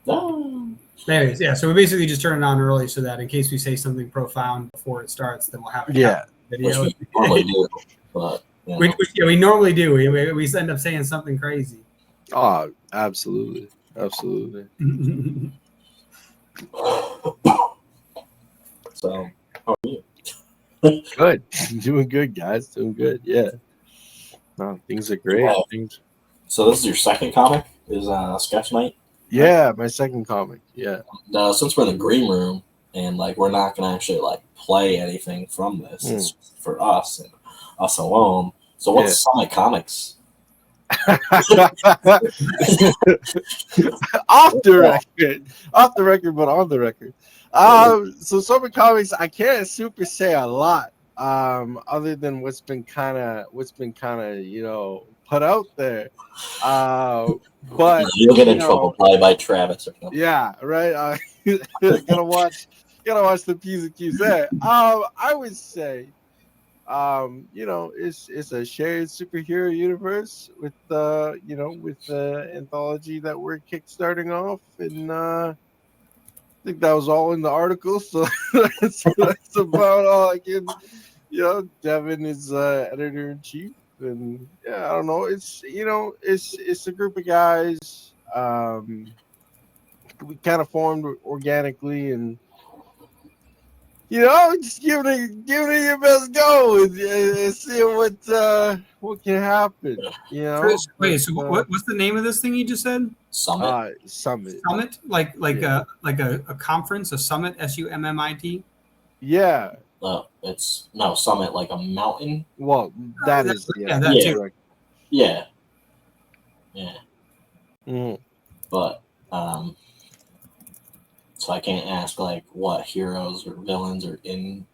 No. Anyways, yeah. So we basically just turn it on early so that in case we say something profound before it starts, then we'll have a video. Which we normally do, but Which we normally do. We end up saying something crazy. Oh, absolutely. So, how are you? Good. Doing good, guys. Doing good. Yeah. No, things are great. Yeah. So this is your second comic? Is Sketch Night? Yeah, my second comic. Yeah. Since we're in the green room and like we're not gonna actually like play anything from this, it's for us and us alone. So what's Summit Comics? Off the record, but on the record. So Summit Comics, I can't super say a lot. Other than what's been kind of put out there. But you'll get in trouble probably by Travis or something. Yeah, right. Gotta watch the P's and Q's there. I would say, it's a shared superhero universe with the anthology that we're kickstarting off, and I think that was all in the article. So that's about all I can. Devin is editor in chief, and I don't know. It's a group of guys. We kind of formed organically, and just giving it your best go and seeing what can happen. Wait, so what's the name of this thing you just said? Summit. Summit. Like a conference, a summit, SUMMIT. Yeah. It's summit like a mountain. Well, that is too. Yeah. Mm-hmm. But so I can't ask like what heroes or villains are in.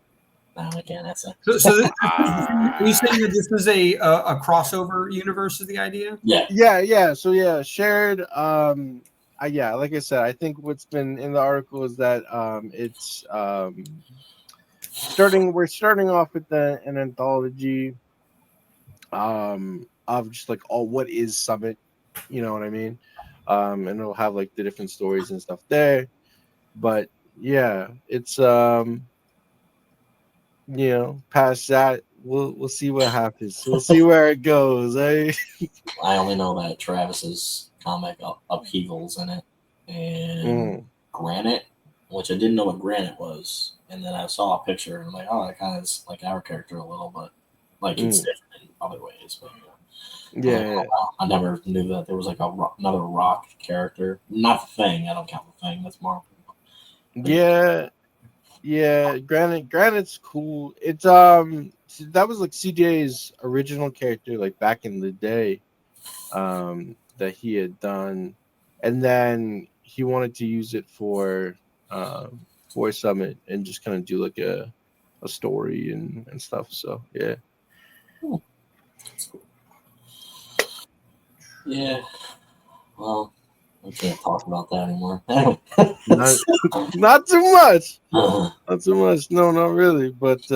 No, I can't ask that. So are you saying that this is a crossover universe? Is the idea? Yeah. So shared. Like I said, I think what's been in the article is that it's We're starting off with an anthology of just like what is Summit, you know what I mean? And it'll have like the different stories and stuff there. But yeah, it's past that we'll see what happens. We'll see where it goes. I only know that Travis's comic Upheaval's in it, and Granite, which I didn't know what Granite was. And then I saw a picture and I'm like, oh, that kind of is like our character a little, but like it's different in other ways. But I never knew that there was like another rock character. Not the Thing. I don't count the Thing. That's Marvel. Yeah. Granite's cool. It's that was like CJ's original character, like back in the day, that he had done, and then he wanted to use it for Summit and just kind of do like a story and stuff. So yeah. That's cool. Yeah. Well, I can't talk about that anymore. not too much. Not too much. No, not really. But it's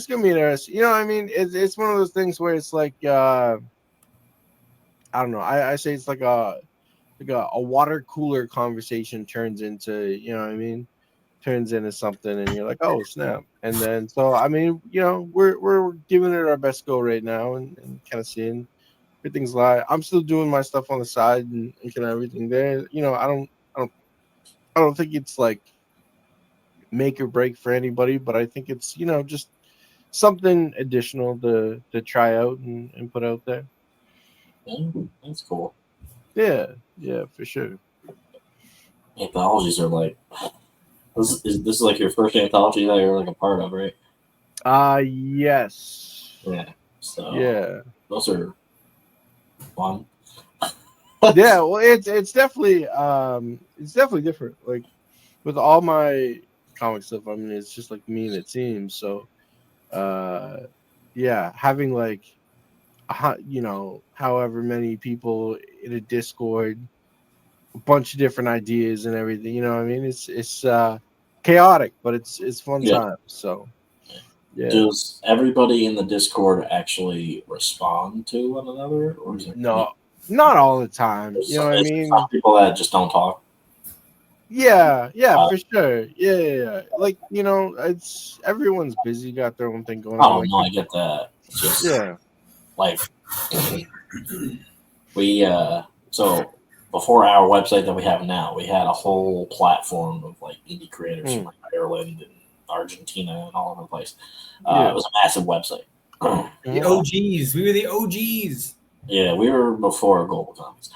gonna be interesting. I mean, it's one of those things where it's like I don't know. I say it's like a water cooler conversation turns into, turns into something, and you're like, oh snap. And then so I mean, we're giving it our best go right now and kind of seeing everything's live. I'm still doing my stuff on the side and kind of everything there. I don't think it's like make or break for anybody, but I think it's just something additional to try out and put out there. That's cool. Yeah, for sure. Anthologies are like this is like your first anthology that you're like a part of, right? Yes. Yeah. So yeah, those are fun. Yeah, well, it's definitely different. Like with all my comic stuff, I mean, it's just like me and a team. So, having like, however many people in a Discord, a bunch of different ideas and everything. You know what I mean? It's chaotic, but it's fun time. So, yeah. Does everybody in the Discord actually respond to one another, or is it no? Not all the time. You know what I mean? Some people that just don't talk. Yeah, for sure. Yeah. Like, you know, it's everyone's busy, got their own thing going on. Oh, no, I get that. Just, yeah. Like, we, so before our website that we have now, we had a whole platform of like indie creators from like Ireland and Argentina and all over the place. It was a massive website. The OGs. We were the OGs. Yeah, we were before Global Comics.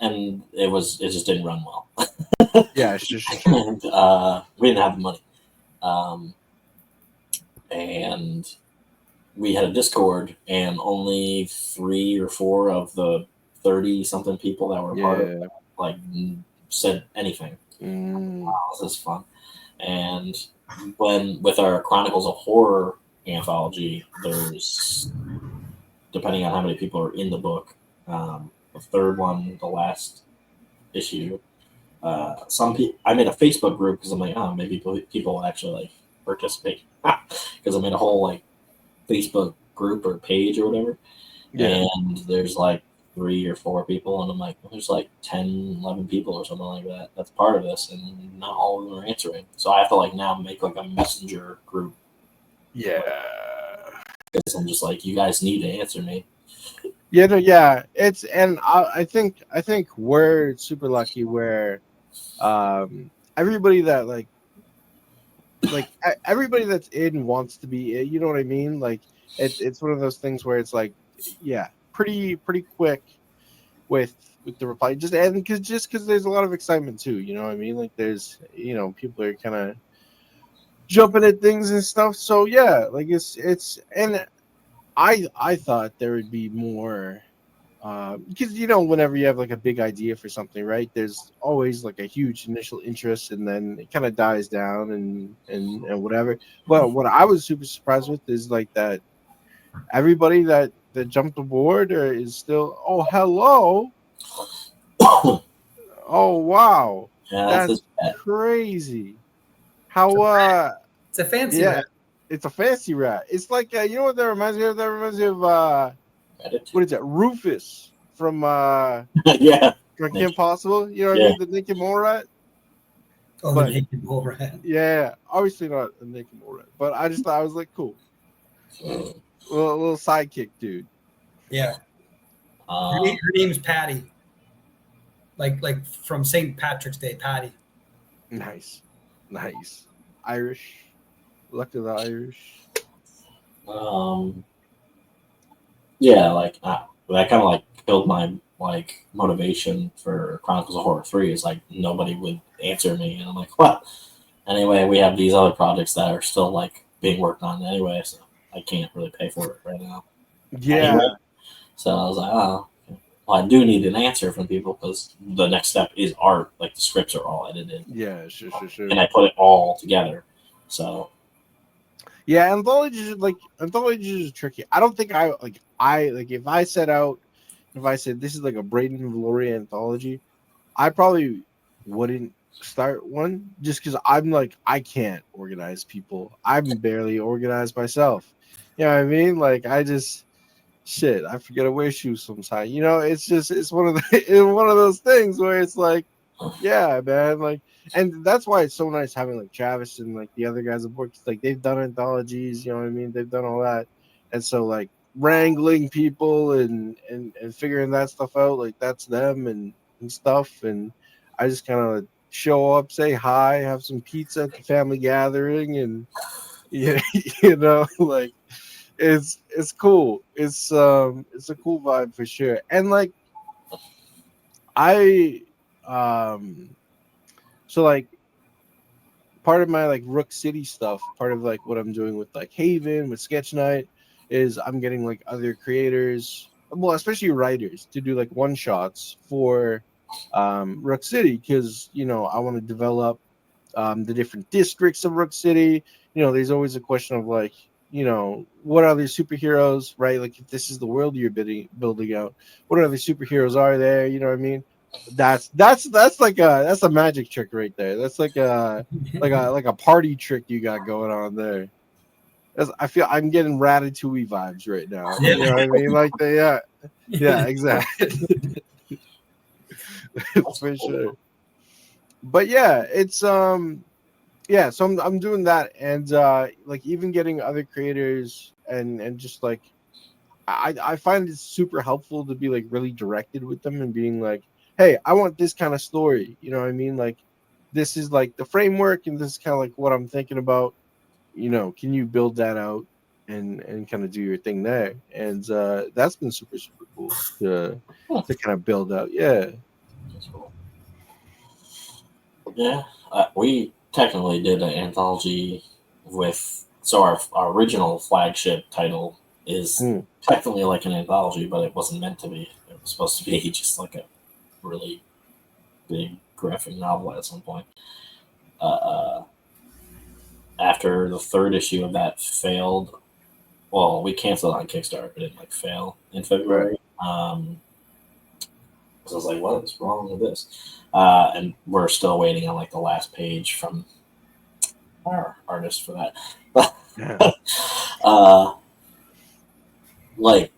And it just didn't run well. Yeah, it's just and we didn't have the money. And we had a Discord, and only 3 or 4 of the 30-something people that were part of it, like, said anything. Wow, this is fun. And with our Chronicles of Horror anthology, there's, depending on how many people are in the book, the third one, the last issue, I made a Facebook group because I'm like, oh, maybe people will actually like participate, because I made a whole like Facebook group or page or whatever, and there's like 3 or 4 people, and I'm like, there's like 10, 11 people or something like that that's part of this, and not all of them are answering. So I have to like now make like a messenger group. Yeah. Because I'm just like, you guys need to answer me. It's, and I think we're super lucky where everybody that like everybody that's in wants to be in, you know what I mean? Like it's one of those things where it's like, pretty quick with the reply, just because there's a lot of excitement too, you know what I mean? Like there's, you know, people are kind of jumping at things and stuff. So yeah, like it's and I thought there would be more, because, you know, whenever you have like a big idea for something, right, there's always like a huge initial interest, and then it kind of dies down and whatever. But what I was super surprised with is like that everybody that jumped aboard is still, oh, hello. Oh, wow. That's crazy. How it's a fancy rat. It's a fancy rat. It's like, you know what that reminds me of? That reminds me of what is that? Rufus from from Kim Possible. You know what I mean? The naked mole rat. Oh, the naked mole rat. Yeah, obviously not the naked mole rat, but I just thought, I was like, cool. Little sidekick dude. Yeah. Her name's Patty. Like from St. Patrick's Day, Patty. Nice. Irish. Luck of the Irish. Yeah, like that kind of like killed my like motivation for Chronicles of Horror 3. Is like nobody would answer me, and I'm like, what? Anyway, we have these other projects that are still like being worked on anyway, so I can't really pay for it right now. Yeah. Anyway, so I was like, oh, well, I do need an answer from people, because the next step is art. Like the scripts are all edited. Yeah, sure. And I put it all together. So. Yeah, anthologies are tricky. I don't think if I said this is like a Brayden Viloria anthology, I probably wouldn't start one, just because I'm like, I can't organize people. I'm barely organized myself. You know what I mean? Like I forget to wear shoes sometimes. You know, it's one of those things where it's like, yeah, man, like. And that's why it's so nice having like Travis and like the other guys aboard. Like they've done anthologies, you know what I mean? They've done all that, and so like wrangling people and figuring that stuff out, like that's them and stuff. And I just kind of show up, say hi, have some pizza at the family gathering, and you know, like it's cool. It's a cool vibe for sure. And like so like part of my like Rook City stuff, part of like what I'm doing with like Haven, with Sketch Night, is I'm getting like other creators, well, especially writers, to do like one shots for Rook City, because, you know, I want to develop the different districts of Rook City. You know, there's always a question of like, you know, what other superheroes, right? Like if this is the world you're building out, what other superheroes are there? You know what I mean? That's a magic trick right there. That's like a party trick you got going on there. I feel I'm getting Ratatouille vibes right now. You know what I mean? Like Yeah, exactly. For sure. But yeah, it's yeah, so I'm doing that, and like even getting other creators and just like I find it super helpful to be like really directed with them and being like, hey, I want this kind of story. You know what I mean? Like this is like the framework and this is kind of like what I'm thinking about. You know, can you build that out and kind of do your thing there? And that's been super cool to kind of build out. Yeah. That's cool. Yeah, we technically did an anthology with, so our original flagship title is technically like an anthology, but it wasn't meant to be. It was supposed to be just like a really big graphic novel at some point. After the third issue of that failed, well, we canceled on Kickstarter, but it like fail in February. Right. So I was like, what is wrong with this? And we're still waiting on like the last page from our artist for that. Yeah. Like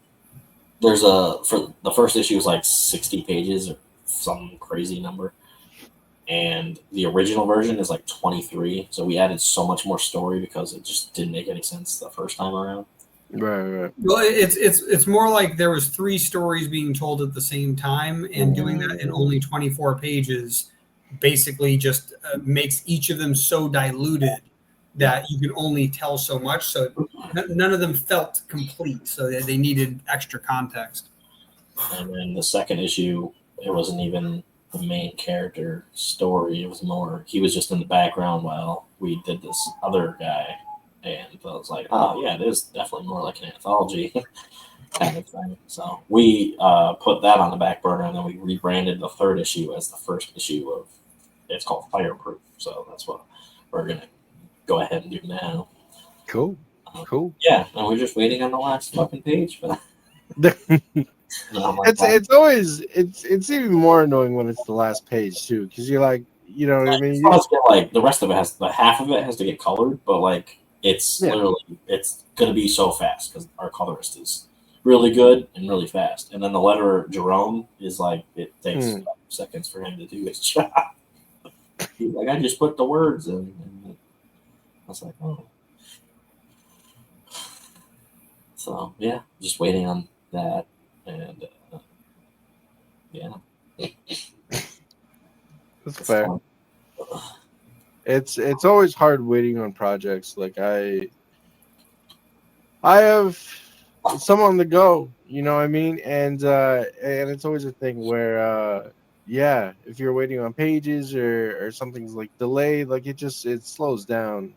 there's for the first issue is like 60 pages or some crazy number. And the original version is like 23. So we added so much more story because it just didn't make any sense the first time around. Right. Well, it's more like there was 3 stories being told at the same time, and doing that in only 24 pages basically just makes each of them so diluted that you can only tell so much. So none of them felt complete. So they needed extra context. And then the second issue, it wasn't even the main character story. It was more, he was just in the background while we did this other guy. And I was like, oh, yeah, it is definitely more like an anthology kind of thing. So we put that on the back burner, and then we rebranded the third issue as the first issue of, it's called Fireproof. So that's what we're going to go ahead and do now. Cool. Yeah, and we're just waiting on the last fucking page for that. It's always it's even more annoying when it's the last page too, because you're like, you know what I mean? Like the rest of it has, the half of it has to get colored, but like it's literally, it's gonna be so fast because our colorist is really good and really fast, and then the letterer Jerome is like, it takes seconds for him to do his job. He's like, I just put the words in, and I was like, oh. So yeah, just waiting on that, and yeah, that's fair. It's always hard waiting on projects. Like I have some on the go, you know what I mean, and it's always a thing where if you're waiting on pages or something's like delayed, like it slows down,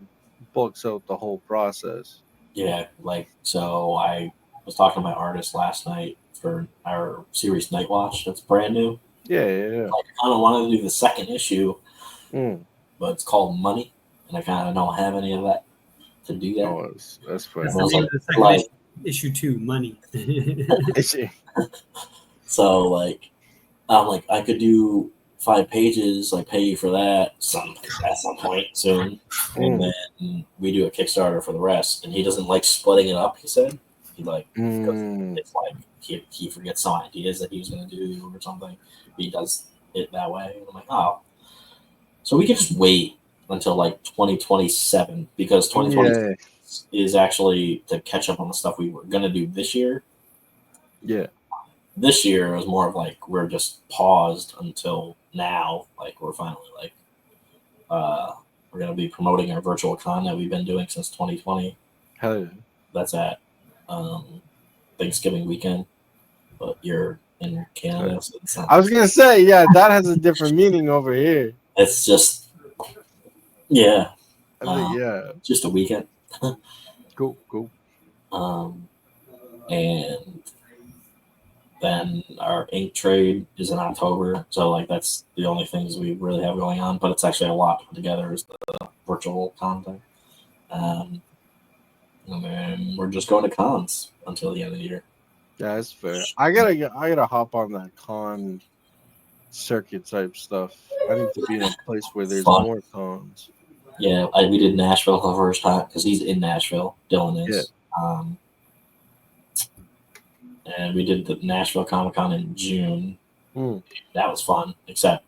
bulks out the whole process. Yeah, like, so I was talking to my artist last night for our series Night Watch. That's brand new. Yeah. Like, I kind of wanted to do the second issue, but it's called Money, and I kind of don't have any of that to do that. Oh, that's funny. That's the name of the second issue 2, Money. So, like, I'm like, I could do 5 pages, like pay you for that at some point soon, and then we do a Kickstarter for the rest. And he doesn't like splitting it up. He said he like, it's like he forgets some ideas that he was going to do or something. He does it that way. And I'm like, oh, so we can just wait until like 2027, because 2020 is actually to catch up on the stuff we were going to do this year. Yeah. This year it was more of like, we're just paused until now. Like, we're finally like, we're going to be promoting our virtual con that we've been doing since 2020. Hell yeah. That's at Thanksgiving weekend, but you're in Canada. So I was going to say, yeah, that has a different meaning over here. It's just, just a weekend. Cool. And then our ink trade is in October, so like that's the only things we really have going on. But it's actually a lot to put together, is the virtual content. And then we're just going to cons until the end of the year. Yeah, that's fair. I gotta hop on that con circuit type stuff. I need to be in a place where there's more cons. Yeah, we did Nashville the first time because he's in Nashville. Dylan is. and we did the Nashville Comic Con in June. Mm. That was fun, except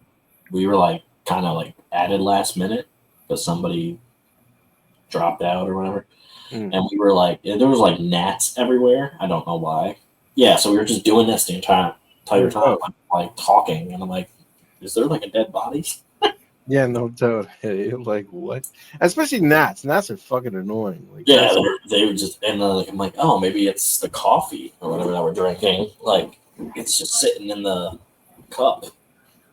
we were like kind of like added last minute because somebody dropped out or whatever. And we were like, there was like gnats everywhere. I don't know why. Yeah, so we were just doing this the entire time, like talking, and I'm like, is there like a dead body? Yeah, no doubt. Hey, like what? Especially gnats. Gnats are fucking annoying. Like, Yeah, they were just, and like I'm like, oh, maybe it's the coffee or whatever that we're drinking. Like it's just sitting in the cup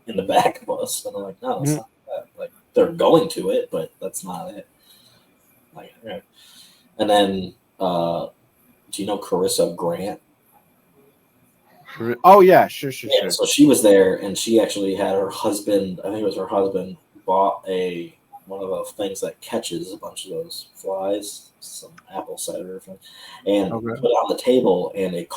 in the back of us, and I'm like, no, that's not that. Like they're going to it, but that's not it. Like, right. And then, do you know Carissa Grant? Oh yeah, sure. Yeah, so she was there, and she actually had her husband. I think it was her husband bought one of the things that catches a bunch of those flies, some apple cider or something, and put it on the table, and it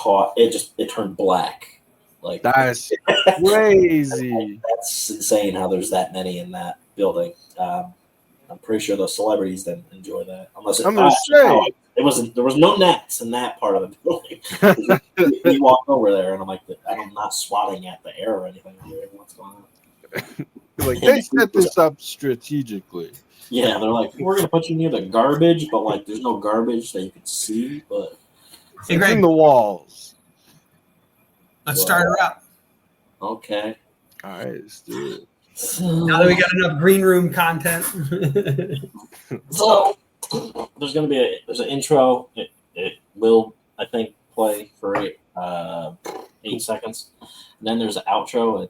turned black. Like that's crazy. Like, that's insane how there's that many in that building. I'm pretty sure the celebrities didn't enjoy that, unless there was no gnats in that part of the building. we walked over there, and I'm like, I'm not swatting at the air or anything. What's going on? Like they set this up strategically. Yeah, they're like, we're gonna put you near the garbage, but like, there's no garbage that you can see, but it's in the walls. Let's start her up. Okay. All right, let's do it. Now that we got enough green room content. So there's an intro. It will, I think, play for 8 seconds. And then there's an outro.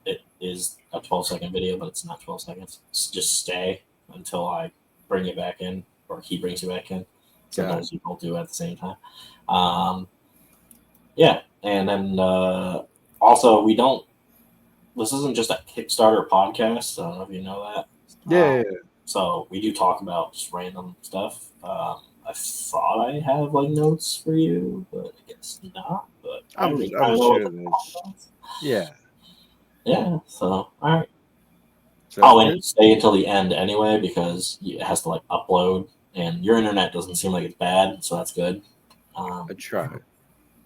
It is a 12-second video, but it's not 12 seconds. Just stay until I bring you back in, or he brings you back in. Sometimes you both do it at the same time. Yeah, and then also we don't. This isn't just a Kickstarter podcast. I don't know if you know that. Yeah. So we do talk about just random stuff. I thought I have like notes for you, but I guess not. But I'm sure. Yeah. Yeah. So all right. And stay until the end anyway, because it has to like upload, and your internet doesn't seem like it's bad, so that's good. I try.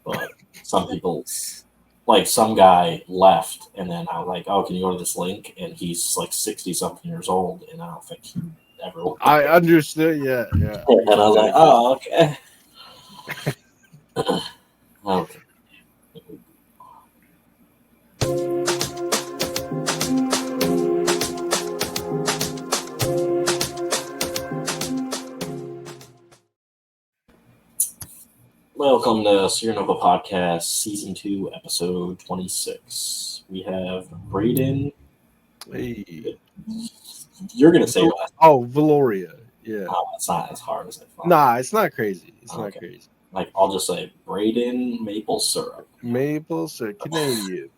But some people. Like some guy left, and then I was like, "Oh, can you go to this link?" And he's like 60-something years old, and I don't think he ever. I understood, yeah. And I was like, "Oh, okay." Okay. Welcome to SeerNova Podcast, Season 2, Episode 26. We have Brayden. Hey. You're going to say what? Oh, Viloria. Yeah. Oh, it's not as hard as I thought. Nah, it's not crazy. It's not crazy. Like, I'll just say Brayden Maple Syrup. Maple Syrup. Canadian.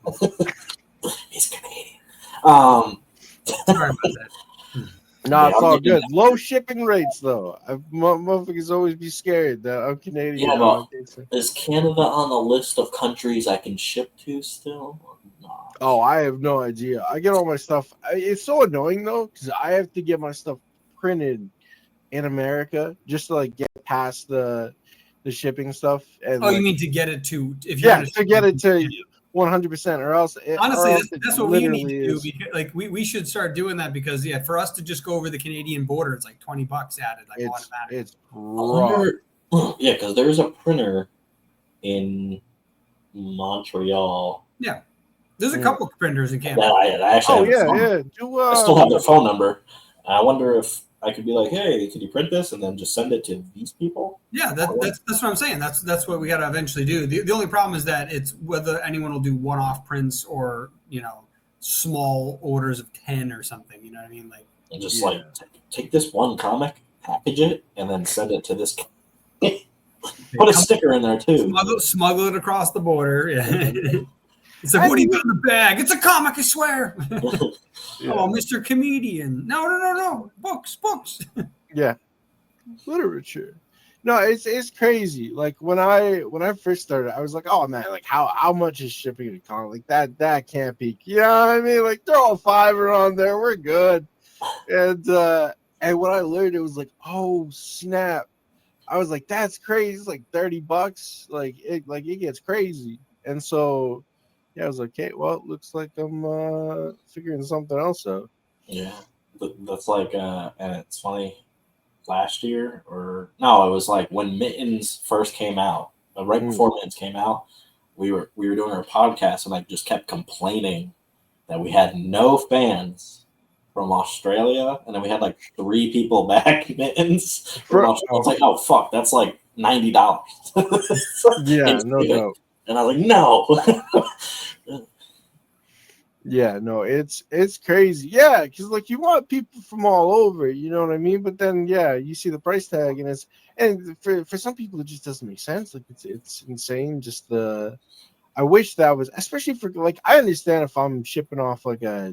He's Canadian. Sorry about that. No, it's all good. Low shipping rates, though. Motherfuckers always be scared that I'm Canadian. Yeah, but is Canada on the list of countries I can ship to still? Or not? Oh, I have no idea. I get all my stuff. It's so annoying, though, because I have to get my stuff printed in America just to like get past the shipping stuff. And you mean to get it to? If you're to get it to 100%, or else. Honestly, that's what we need to do. Because, like we should start doing that, because for us to just go over the Canadian border, it's like $20 added. Like automatically. It's raw. Yeah, because there's a printer in Montreal. Yeah, there's a couple of printers in Canada. I actually yeah. I still have their phone number. I wonder if I could be like, hey, can you print this and then just send it to these people? Yeah, that's what I'm saying. That's what we got to eventually do. The only problem is that it's whether anyone will do one-off prints or small orders of 10 or something. You know what I mean? Like, and just like take this one comic, package it, and then send it to this. Put a sticker in there too. Smuggle it across the border. Yeah. It's like, what do you got in the bag? It's a comic, I swear. Oh, Mr. Comedian. No. Books. Yeah. Literature. No, it's crazy. Like when I first started, I was like, oh man, like how much is shipping a comic? Like that can't be. You know what I mean? Like throw a $5 on there, we're good. And when I learned, it was like, oh snap. I was like, that's crazy. It's like $30. Like it gets crazy. And so, yeah, I was like, okay, well, it looks like I'm figuring something else out. Yeah, that's like, and it's funny. Last year, or no, it was like when Mittens first came out. Right before Mittens came out, we were doing our podcast, and I just kept complaining that we had no fans from Australia, and then we had like 3 people back Mittens from Australia. I was like, oh fuck, that's like $90. Yeah, no doubt. And I was like, no. Yeah, no, it's crazy. Yeah, because like you want people from all over, you know what I mean? But then yeah, you see the price tag, and for some people it just doesn't make sense. Like it's insane. Just I wish that was, especially for like, I understand if I'm shipping off like a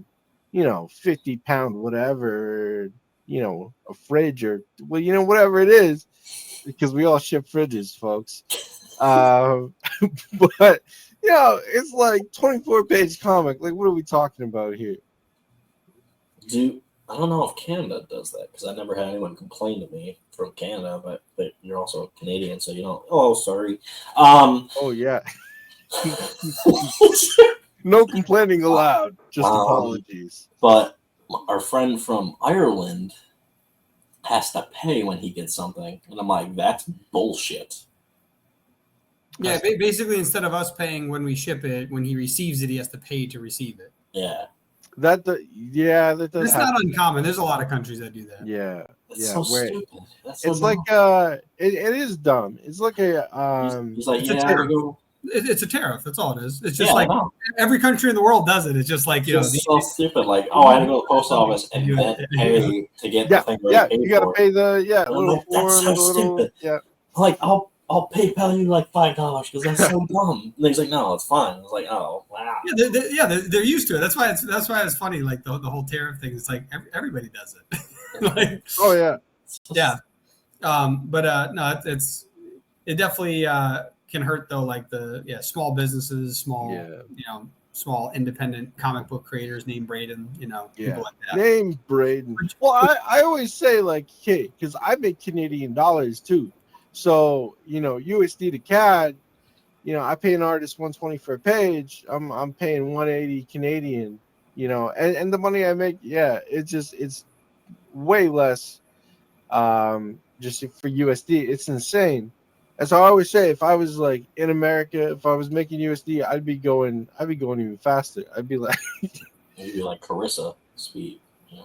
50-pound whatever, a fridge or whatever it is, because we all ship fridges, folks. But it's like 24-page comic. Like, what are we talking about here? I don't know if Canada does that, because I never had anyone complain to me from Canada, but you're also Canadian, so you don't. Oh, sorry. Oh yeah. No complaining allowed. Just apologies. But our friend from Ireland has to pay when he gets something, and I'm like, that's bullshit. Yeah, basically, instead of us paying when we ship it, when he receives it, he has to pay to receive it. Yeah. That does. It's not uncommon. There's a lot of countries that do that. Yeah. That's so stupid. That's so it's dumb. like it is dumb. It's like He's like, it's a tariff. That's all it is. It's just every country in the world does it. It's just like it's so stupid. Like, I had to go to the post office and then pay to get the thing. Yeah, you got to pay the little like, that's form, so stupid. Yeah. Like, I'll PayPal you like $5 because that's so dumb. And he's like, no, it's fine. I was like, oh wow. Yeah, they're used to it. That's why it's funny. Like the whole tariff thing. It's like everybody does it. Like, oh yeah. Yeah. But no, it definitely can hurt though. Like small businesses, small independent comic book creators named Brayden. People like that. Named Brayden. Well, I always say like, hey, because I make Canadian dollars too. So, USD to CAD, I pay an artist $120 for a page. I'm paying $180 Canadian, and the money I make, it's way less just for USD. It's insane. And so I always say, if I was like in America, if I was making USD, I'd be going even faster. I'd be like maybe like Carissa speed.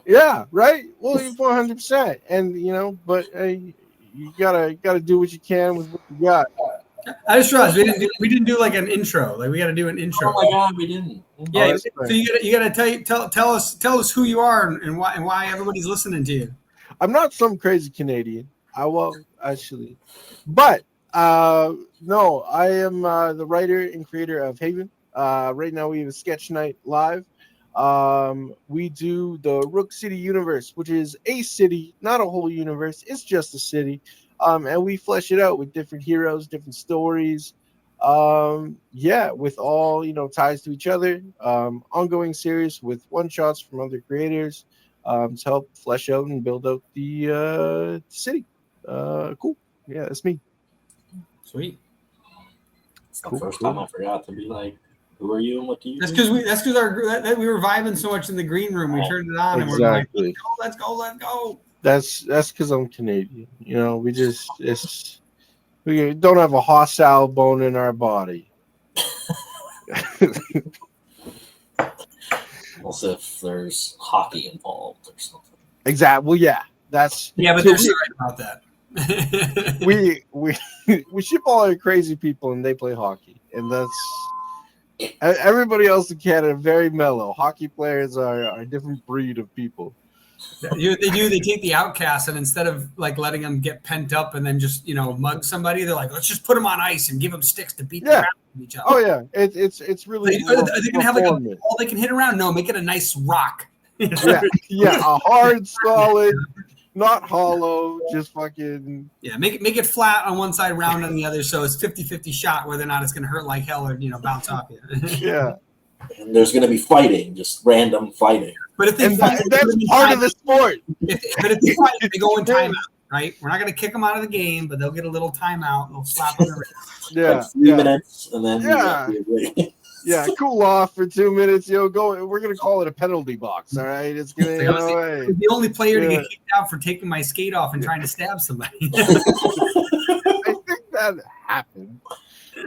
Yeah, right. Well, 100%. And but you gotta do what you can with what you got. I just realized we didn't do like an intro. Like we got to do an intro. Oh my god, we didn't. Yeah, so you gotta tell us who you are and why everybody's listening to you. I'm not some crazy Canadian. Actually, but no, I am the writer and creator of Haven. Right now we have a sketch night live. We do the Rook City universe, which is a city, not a whole universe. It's just a city. And we flesh it out with different heroes, different stories. With all, ties to each other. Ongoing series with one-shots from other creators to help flesh out and build out the city. Cool. Yeah, that's me. Sweet. It's the first time I forgot to be like, who are you and what do you do? That's because we were vibing so much in the green room. We turned it on and we're like, let's go. That's because I'm Canadian. We don't have a hostile bone in our body. Also, if there's hockey involved or something. Exactly. Well, yeah, but they're sorry about that. we ship all our crazy people and they play hockey, and that's everybody else in Canada. Very mellow. Hockey players are a different breed of people. They take the outcast, and instead of like letting them get pent up and then just mug somebody, they're like, let's just put them on ice and give them sticks to beat them with each other. Oh yeah, it's really. Are they gonna have like a ball they can hit around? No, make it a nice rock. a hard, solid, not hollow, just fucking. Yeah, make it flat on one side, round on the other, so it's 50-50 shot. Whether or not it's gonna hurt like hell or bounce off you. Yeah. And there's going to be fighting, just random fighting. But if they fight, that's part of the sport. If they fight, they go in timeout. right? We're not going to kick them out of the game, but they'll get a little timeout. They'll slap on the wrist. Yeah, 3 minutes, and then yeah, cool off for 2 minutes. Go. We're gonna call it a penalty box. All right, it's gonna. The only player to get kicked out for taking my skate off and trying to stab somebody. I think that happened.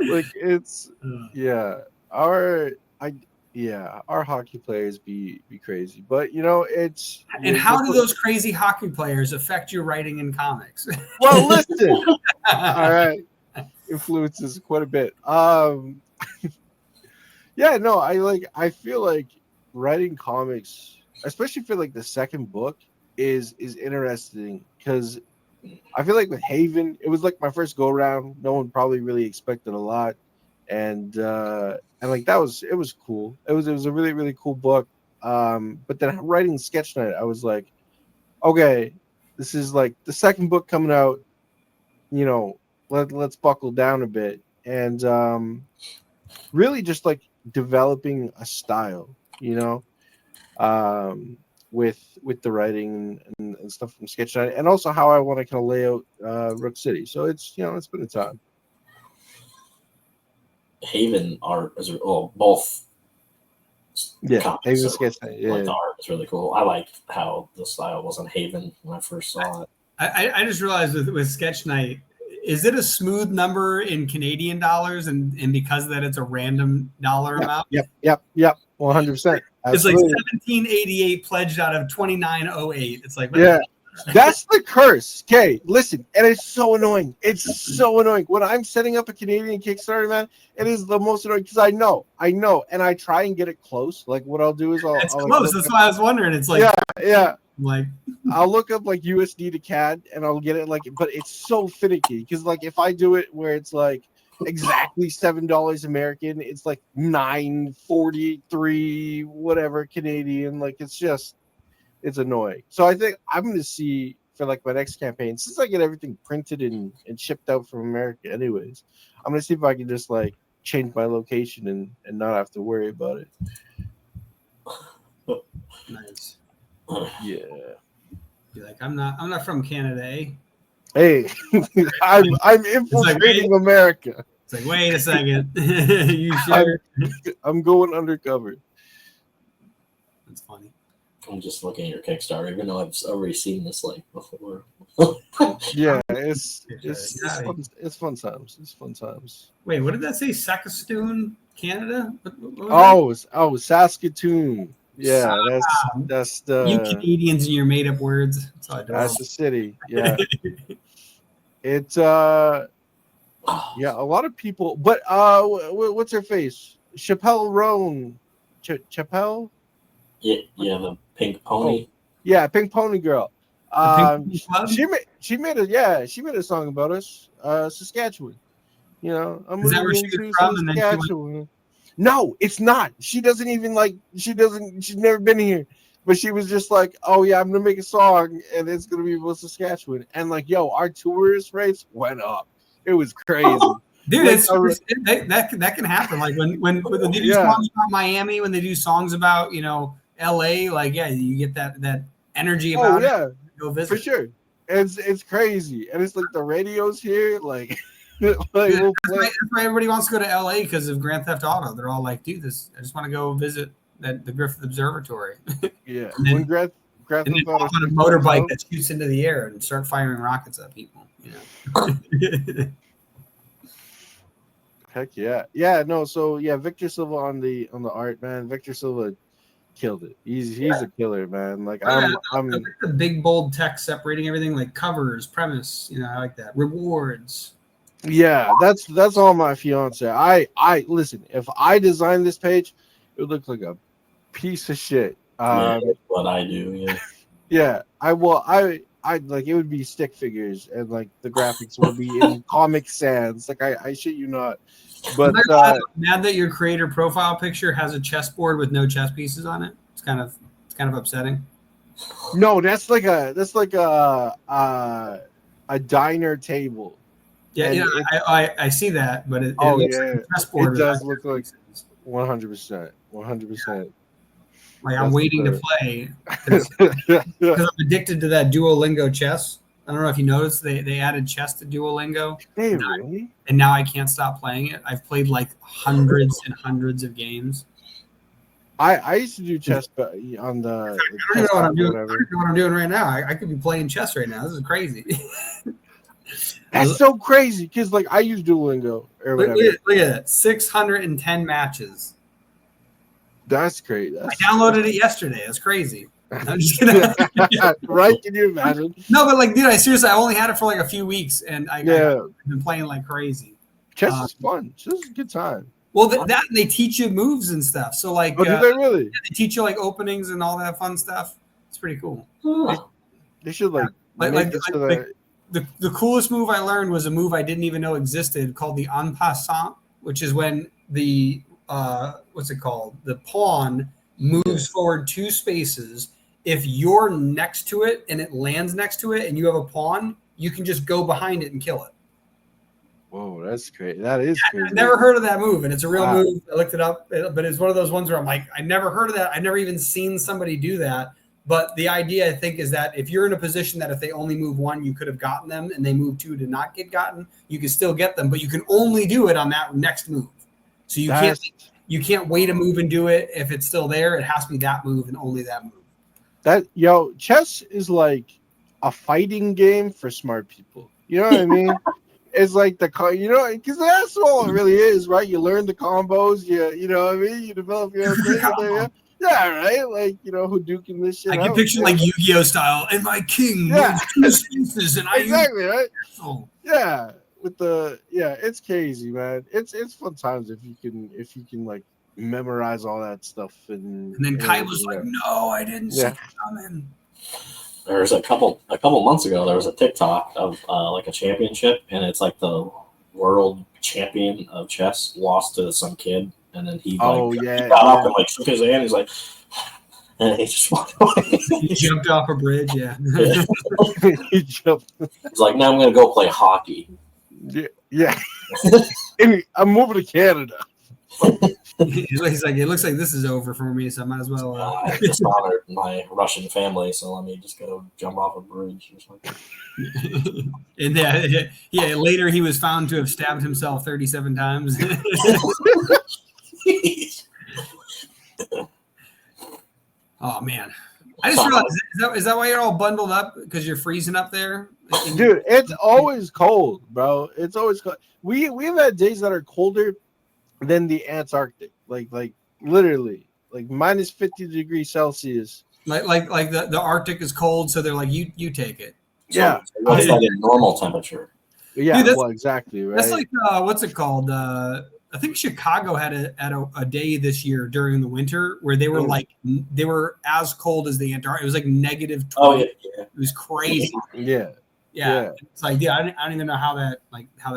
Like it's our hockey players be crazy, but it's. And how do those crazy hockey players affect your writing in comics? Well, listen. All right, influences quite a bit. I feel like writing comics, especially for like the second book, is interesting because I feel like with Haven, it was like my first go around. No one probably really expected a lot, and like it was cool. It was a really, really cool book. But then writing Sketch Night, I was like, okay, this is like the second book coming out. Let's buckle down a bit and really just like developing a style, with the writing and stuff from Sketch Night, and also how I want to kind of lay out Rook City. So it's it's been a time. Haven art is both. Yeah, Haven Sketch Night. Yeah, the art is really cool. I like how the style was in Haven when I first saw it. I just realized with Sketch Night, is it a smooth number in Canadian dollars, and because of that it's a random dollar amount? Yep, 100%. It's like 1788 pledged out of 2908. It's like that's the curse. Okay, listen, and it's so annoying. It's so annoying when I'm setting up a Canadian Kickstarter, man. It is the most annoying because I know, and I try and get it close. Like what I'll do is it's close. That's why I was wondering. It's like like I'll look up like USD to CAD and I'll get it but it's so finicky because like if I do it where it's like exactly $7 American, it's like $9.43 whatever Canadian. Like it's annoying. So I think I'm gonna see for like my next campaign, since I get everything printed and shipped out from America anyways, I'm gonna see if I can just like change my location and not have to worry about it. Nice. Yeah. You're like, I'm not from Canada, eh? Hey, I'm infiltrating America. It's like, wait a second. You sure? I'm going undercover. That's funny. I'm just looking at your Kickstarter, even though I've already seen this before. Yeah, it's fun times. It's fun times. Wait, what did that say? Saskatoon, Canada? What Saskatoon. Yeah, that's the you Canadians and your made up words. That's the city. Yeah. It's a lot of people, but what's her face? Chappelle Roan. Chappelle? Yeah, the pink pony. Yeah, Pink Pony Girl. She made a song about us, Saskatchewan. I'm Is that where she was from? Saskatchewan. No, it's not. She's never been here. But she was just like, oh yeah, I'm gonna make a song and it's gonna be about Saskatchewan. And like, our tourist rates went up. It was crazy. Dude, that can happen. Like when they do songs about Miami, when they do songs about, LA, like you get that energy about it. Go visit. For sure. It's crazy. And it's like the radio's here, like that's why everybody wants to go to LA because of Grand Theft Auto. They're all like, dude, I just want to go visit the Griffith Observatory. Yeah. And then, when Grand Theft Auto on a motorbike that shoots into the air and start firing rockets at people. Heck yeah. Yeah, no, so Victor Silva on the art, man. Victor Silva killed it. He's a killer, man. Like I'm the big bold text separating everything, like covers, premise, I like that. Rewards. Yeah, that's all my fiance. I listen, if I designed this page, it would look like a piece of shit. That's what I do, yeah. Yeah, I like it would be stick figures and like the graphics would be in Comic Sans. Like I shit you not. But mad that your creator profile picture has a chessboard with no chess pieces on it. It's kind of upsetting. No, that's like a diner table. Yeah, I see that, but it looks like a chessboard. It does look like 100%. Like I'm waiting to play because I'm addicted to that Duolingo chess I don't know if you noticed they added chess to Duolingo. Hey, really? And now I can't stop playing it. I've played like hundreds and hundreds of games. I used to do chess, but on the I don't know what I'm doing. I don't know what I'm doing right now. I could be playing chess right now. This is crazy. That's so crazy because like I use Duolingo or whatever. Look at that, 610 matches. That's great. I downloaded it yesterday. That's crazy. I'm just kidding. Right? Can you imagine? No, but like, dude, I only had it for like a few weeks, and I've been playing like crazy. Chess is fun. Chess is a good time. Well, that and they teach you moves and stuff. So like, do they really? Yeah, they teach you like openings and all that fun stuff. It's pretty cool. They should like the coolest move I learned was a move I didn't even know existed called the en passant, which is when the what's it called? The pawn moves forward 2 spaces. If you're next to it and it lands next to it and you have a pawn, you can just go behind it and kill it. Whoa, that's great. That is crazy. I've never heard of that move, and it's a real move. I looked it up, but it's one of those ones where I'm like, I never heard of that. I've never even seen somebody do that. But the idea, I think, is that if you're in a position that if they only move 1, you could have gotten them, and they move 2 to not get gotten, you can still get them, but you can only do it on that next move. So you can't wait a move and do it if it's still there. It has to be that move and only that move. Chess is like a fighting game for smart people. You know what I mean? It's like because that's all it really is, right? You learn the combos, you know what I mean? You develop your own thing. Yeah, right? Like, Hadouken this shit. I can picture like Yu-Gi-Oh style, and my king moves 2 spaces, and exactly, right? Oh. Yeah, it's crazy, man. It's fun times if you can like memorize all that stuff. And then Kai was like, "No, I didn't see it coming." There was a couple months ago, there was a TikTok of like a championship, and it's like the world champion of chess lost to some kid, and then he got up and like shook his hand. He's like, and he just walked away. He jumped off a bridge. Yeah. He jumped. He's like, now I'm gonna go play hockey. Yeah. I'm moving to Canada. He's like, it looks like this is over for me, so I might as well. I dishonored my Russian family, so let me just go jump off a bridge or something. And later he was found to have stabbed himself 37 times. Oh man, I just realized is that why you're all bundled up because you're freezing up there? Dude, it's always cold, bro. It's always cold. We've had days that are colder than the Antarctic, like literally, like minus 50 degrees Celsius. Like the Arctic is cold, so they're like, you take it. Yeah, so what's that in normal temperature? Yeah, dude, exactly right. That's like what's it called? I think Chicago had a day this year during the winter where they were they were as cold as the Antarctic. It was like negative 20. Oh yeah. It was crazy. Yeah. It's like I don't even know how that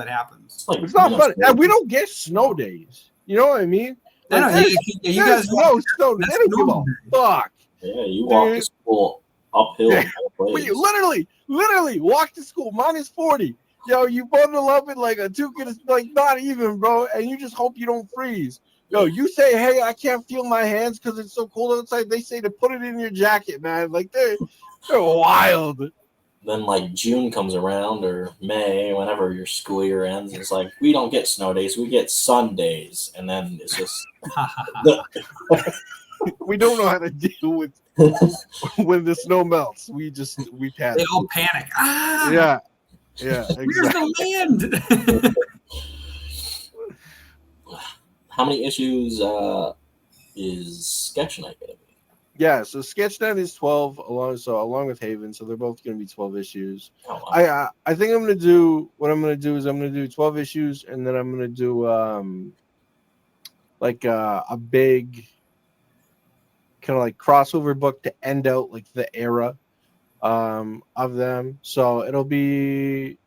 happens. It's not funny. We don't get snow days. You know what I mean? Like, you guys snow. They don't give a fuck. Yeah, you walk to school uphill. Yeah. You literally walk to school minus 40. Yo, you bundle up in like a toucan, like not even, bro, and you just hope you don't freeze. Yo, you say, hey, I can't feel my hands because it's so cold outside. They say to put it in your jacket, man. Like they're wild. Then like June comes around or May, whenever your school year ends, it's like we don't get snow days, we get sun days, and then it's just we don't know how to deal with when the snow melts. We panic. They all panic. Yeah. Yeah, exactly. Where's the land? How many issues is Sketch Night going to be? Yeah, so Sketch Night is 12 along with Haven, so they're both going to be 12 issues. Oh, wow. I think I'm going to do 12 issues, and then I'm going to do a big kind of like crossover book to end out like the era of them. So it'll be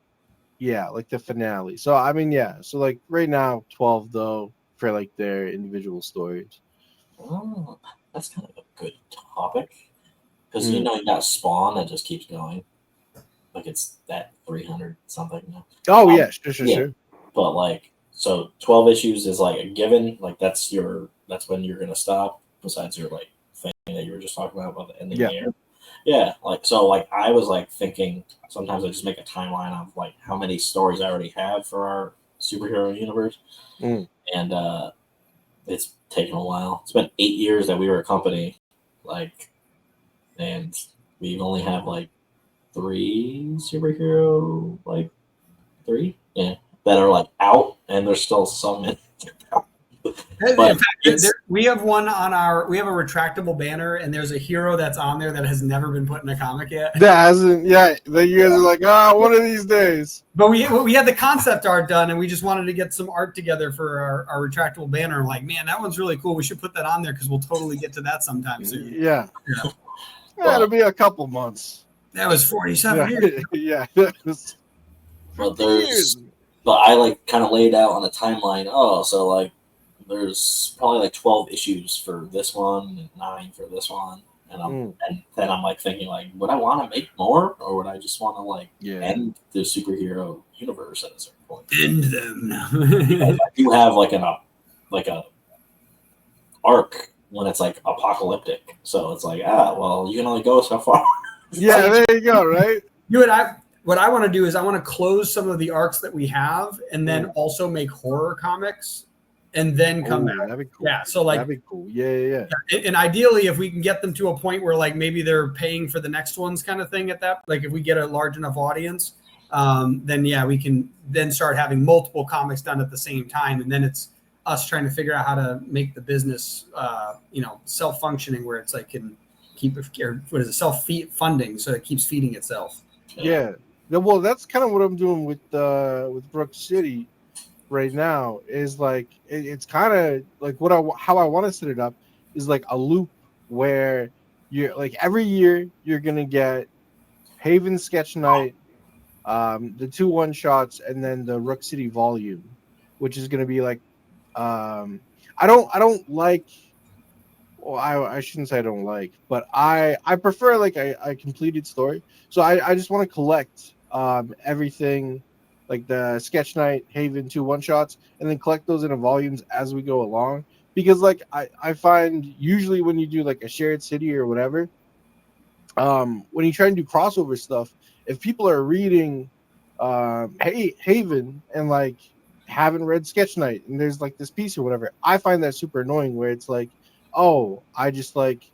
like the finale. So I mean, so like right now 12 though for like their individual stories. Oh, that's kind of a good topic because you got Spawn that just keeps going, like it's that 300 something now. Oh yeah, sure. But like, so 12 issues is like a given, like that's when you're gonna stop, besides your like thing that you were just talking about the ending of the year. Yeah, like I was like thinking sometimes I just make a timeline of like how many stories I already have for our superhero universe, and it's taken a while. It's been 8 years that we were a company, like, and we only have like 3 superhero, like 3, yeah, that are like out, and there's still some in. But in fact, we have one on our. We have a retractable banner, and there's a hero that's on there that has never been put in a comic yet. That hasn't, yeah. Then you guys are like, one of these days. But we had the concept art done, and we just wanted to get some art together for our retractable banner. I'm like, man, that one's really cool. We should put that on there because we'll totally get to that sometime soon. Yeah. It'll be a couple months. That was 47 years. Yeah. But I like kind of laid out on a timeline. Oh, so like there's probably like 12 issues for this one and 9 for this one. And then I'm like thinking like, would I want to make more, or would I just want to like end the superhero universe at a certain point? End them. I do have like a arc when it's like apocalyptic, so it's like well, you can only go so far. Yeah, there you go, right? What I want to do is I want to close some of the arcs that we have, and then also make horror comics. And then come back. That'd be cool. Yeah, so like that'd be cool. Yeah. And ideally, if we can get them to a point where like maybe they're paying for the next ones, kind of thing. At that, like if we get a large enough audience, then we can then start having multiple comics done at the same time, and then it's us trying to figure out how to make the business, self-functioning, where it's like can keep self-funding, so it keeps feeding itself. Yeah. Well, that's kind of what I'm doing with Brook City right now. Is like it's kind of like how I want to set it up is like a loop where you're like every year you're gonna get Haven Sketch Night, the 2 1-shots, and then the Rook City volume, which is gonna be like I don't like. Well, I shouldn't say I don't like, but I prefer like a completed story. So I just want to collect everything, like the Sketch Night, Haven 2 1-shots, and then collect those in volumes as we go along. Because like I find usually when you do like a shared city or whatever, when you try and do crossover stuff, if people are reading Haven and like haven't read Sketch Night, and there's like this piece or whatever, I find that super annoying where it's like, oh, I just like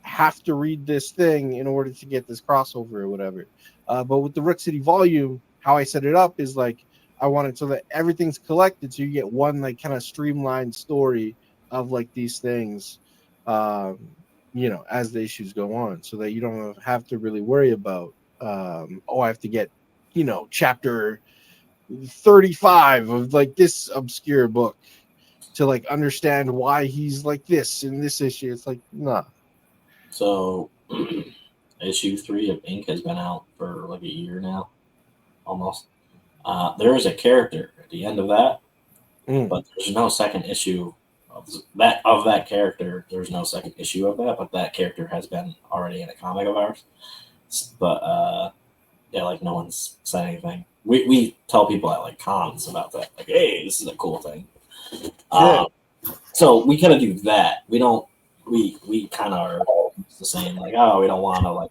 have to read this thing in order to get this crossover or whatever. But with the Rook City volume, how I set it up is like I want it so that everything's collected, so you get one like kind of streamlined story of like these things, as the issues go on, so that you don't have to really worry about I have to get chapter 35 of like this obscure book to like understand why he's like this in this issue. It's like, nah. So issue 3 of Ink has been out for like a year now, almost. There is a character at the end of that, but there's no second issue of that character. There's no second issue of that, but that character has been already in a comic of ours. But like no one's said anything. We tell people at like cons about that, like, hey, this is a cool thing. So we kind of do that. We don't. We kind of are the same. Like, oh, we don't want to like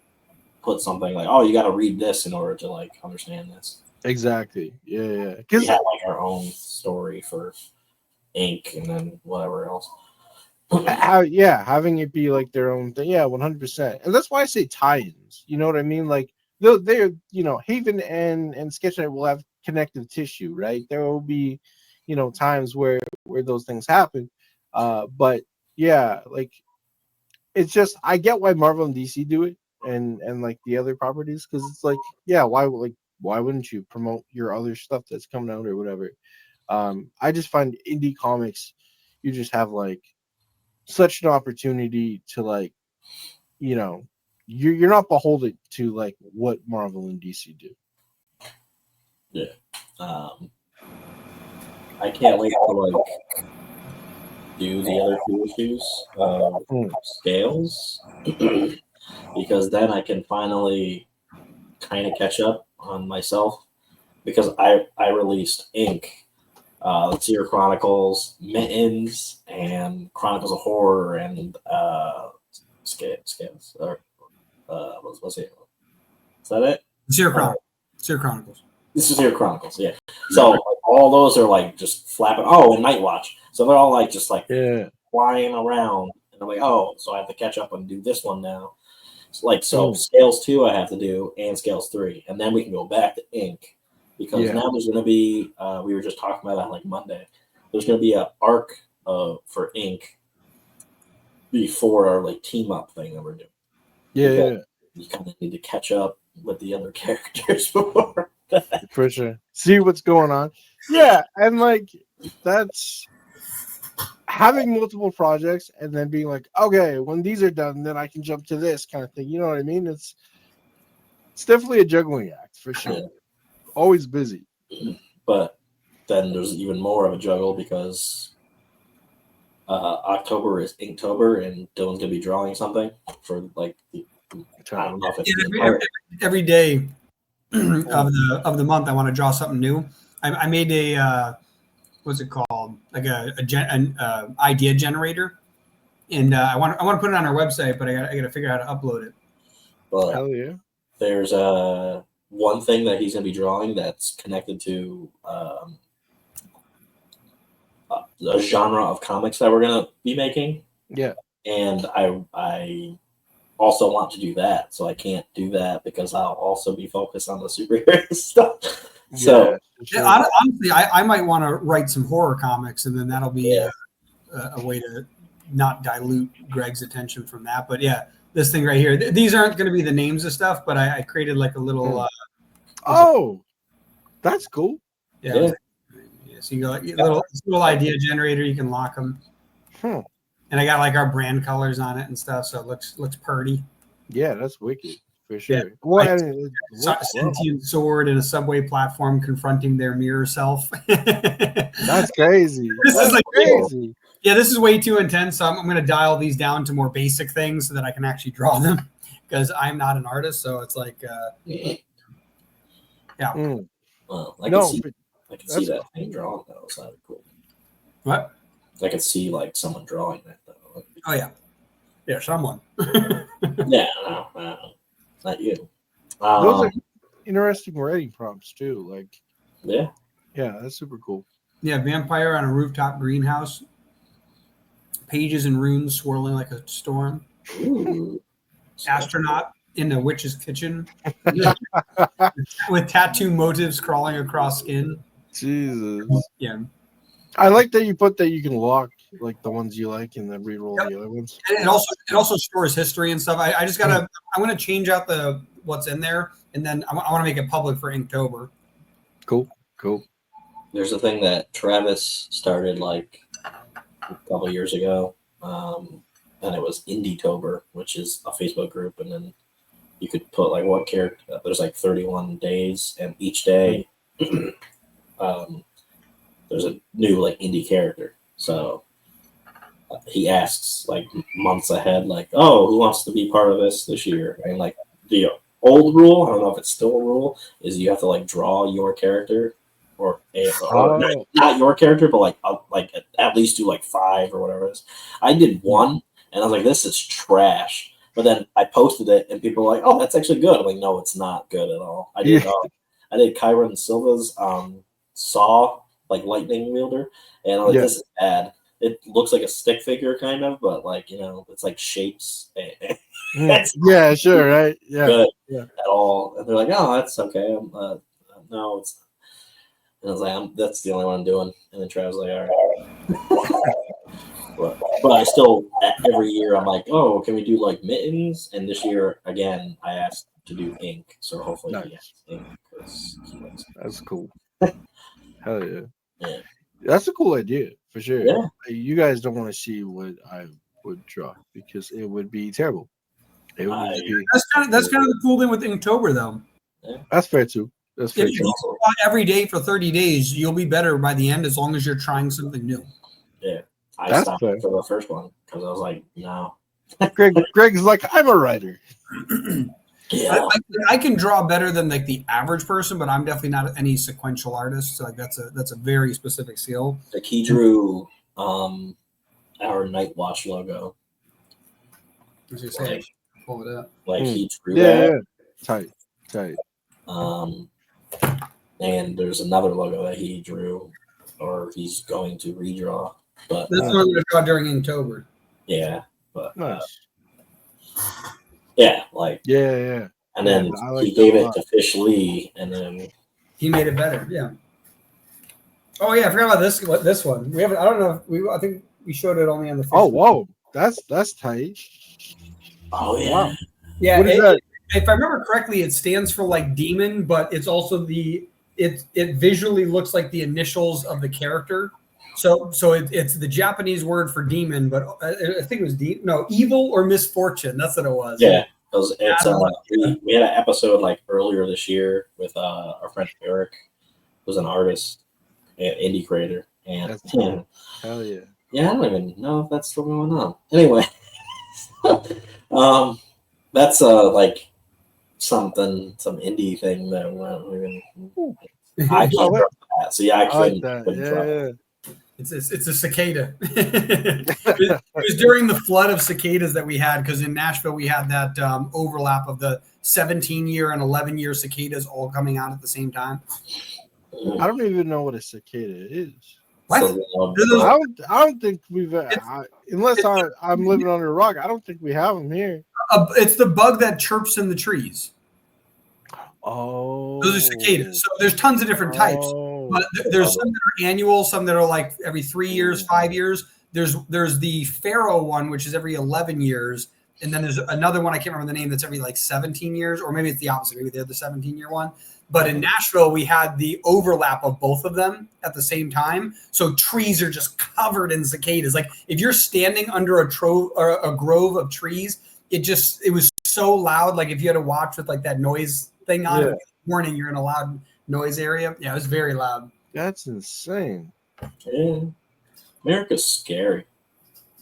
put something like, oh, you got to read this in order to like understand this. Exactly. Yeah. Because we have like our own story for Ink and then whatever else. Having it be like their own thing. Yeah, 100%. And that's why I say tie-ins. You know what I mean? Like they're Haven and Sketch Night will have connective tissue, right? There will be times where those things happen. But yeah, like it's just I get why Marvel and DC do it and like the other properties, because it's like, yeah, why wouldn't you promote your other stuff that's coming out or whatever? I just find indie comics, you just have like such an opportunity to like, you're not beholden to like what Marvel and DC do. Yeah. I can't wait to like do the other 2 issues of Scales because then I can finally kind of catch up on myself, because I released Ink, Seer Chronicles, Mittens, and Chronicles of Horror, and Scales. what's it? Is that it? Seer Chronicles. This is Seer Chronicles, yeah. So like, all those are like just flapping. Oh, and Night Watch. So they're all like just like flying around, and I'm like, oh, so I have to catch up and do this one now. So Scales 2 I have to do, and Scales 3, and then we can go back to Ink, because now there's going to be. We were just talking about that like Monday. There's going to be an arc for Ink before our like team up thing that we're doing. Yeah. You kind of need to catch up with the other characters before that. For sure. See what's going on. Yeah, and like that's having multiple projects and then being like, okay, when these are done, then I can jump to this kind of thing. You know what I mean? It's definitely a juggling act for sure. Yeah. Always busy. But then there's even more of a juggle because October is Inktober, and Dylan's gonna be drawing something for like I don't know if it's every day of the month I want to draw something new. I made a what's it called, like an idea generator, and I want to put it on our website, but I got to figure out how to upload it. Well, hell yeah! There's one thing that he's gonna be drawing that's connected to a genre of comics that we're gonna be making. Yeah, and I also want to do that, so I can't do that because I'll also be focused on the superhero stuff. So honestly, I might want to write some horror comics, and then that'll be a way to not dilute Greg's attention from that. But yeah, this thing right here, these aren't going to be the names of stuff, but I created like a little. That's cool. Yeah. So you go little idea generator. You can lock them. And I got like our brand colors on it and stuff, so it looks pretty. Yeah, that's wicked for sure. Yeah. Like, sentient sword and a subway platform confronting their mirror self. That's crazy. This is like crazy. Yeah, this is way too intense. So I'm going to dial these down to more basic things so that I can actually draw them, because I'm not an artist. So it's like, yeah. Well, I can see that thing drawn though. So that'd be cool. What? I could see like someone drawing that though. Oh yeah, someone. Yeah, no, not you. Those are interesting writing prompts too. Like, yeah, that's super cool. Yeah, vampire on a rooftop greenhouse. Pages and runes swirling like a storm. Ooh. Astronaut in a witch's kitchen with tattoo motifs crawling across skin. Jesus. Yeah. I like that you put that you can lock like the ones you like and then re-roll the other ones. And it also stores history and stuff. I just gotta I'm gonna change out what's in there, and then I want to make it public for Inktober. Cool. There's a thing that Travis started like a couple years ago, and it was Indietober, which is a Facebook group, and then you could put like what character. There's like 31 days, and each day. There's a new like indie character, so he asks like months ahead, like, "Oh, who wants to be part of this year?" And like the old rule, I don't know if it's still a rule, is you have to like draw your character, or not your character, but like at least do like 5 or whatever it is. I did 1, and I was like, "This is trash." But then I posted it, and people were like, "Oh, that's actually good." I'm like, "No, it's not good at all." I did Kyron Silva's Saw. Like lightning wielder, and I'm like, this is bad. It looks like a stick figure kind of, but like, you know, it's like shapes. Yeah, sure, right? Yeah, good at all. And they're like, "Oh, that's okay." No, it's. And I was like, "That's the only one I'm doing." And then Travis was like, "All right." but I still every year I'm like, "Oh, can we do like mittens?" And this year again, I asked to do ink, so hopefully he has ink because he likes it. That's cool. Hell yeah. Yeah. That's a cool idea for sure. Yeah. You guys don't want to see what I would draw because it would be terrible. It would be... That's kind of the cool thing with Inktober though. Yeah. That's fair too. If you draw every day for 30 days, you'll be better by the end as long as you're trying something new. Yeah. I stopped for the first one because I was like, no. Greg's like, I'm a writer. Yeah. I can draw better than like the average person, but I'm definitely not any sequential artist. So like that's a very specific skill. Like he drew our Night Watch logo. Like, pull it up. Like he drew that. Tight. And there's another logo that he drew, or he's going to redraw. But This one I draw during Inktober. yeah, but Nice. yeah, like Yeah. And then like he gave it to Fish Lee, and then he made it better. Yeah. Oh yeah, I forgot about this one. We haven't. I don't know. I think we showed it only on the. Oh whoa, that's tight. Oh yeah, wow. Yeah. What is that? If I remember correctly, it stands for like demon, but it's also it visually looks like the initials of the character. So it's the Japanese word for demon, but I think it was evil or misfortune. That's what it was. Yeah, because it's we had an episode like earlier this year with our friend Eric, who's an artist, indie creator, and that's cool. Hell yeah. Yeah, I don't even know if that's still going on. Anyway, that's like some indie thing that I can't drop that. So yeah, I couldn't drop it. It's a cicada. It was during the flood of cicadas that we had, because in Nashville we had that overlap of the 17-year and 11-year cicadas all coming out at the same time. I don't even know what a cicada is. What? I don't think we've unless I'm living under a rock. I don't think we have them here. It's the bug that chirps in the trees. Oh, those are cicadas. So there's tons of different types, but there's some that are annual, some that are like every 3 years, 5 years. There's the Pharaoh one, which is every 11 years, and then there's another one I can't remember the name that's every like 17 years, or maybe it's the opposite. Maybe they're the 17-year one. But in Nashville, we had the overlap of both of them at the same time. So trees are just covered in cicadas. Like if you're standing under a grove of trees, it was so loud. Like if you had to watch with like that noise thing on, in the morning, you're in a loud noise area. Yeah, it was very loud. That's insane. Yeah. America's scary.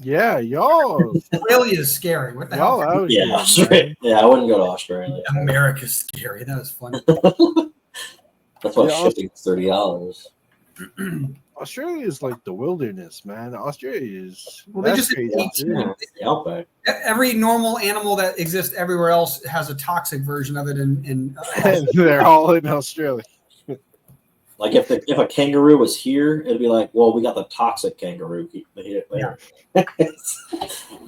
Yeah, y'all. Australia is scary. What the hell? I wouldn't go to Australia. America's scary. That was funny. That's why shipping's $30. Australia is like the wilderness, man. Australia is. Well, they just the outback. Every normal animal that exists everywhere else has a toxic version of it. In they're all in Australia. Like if a kangaroo was here, it'd be like, well, we got the toxic kangaroo here. Yeah. It's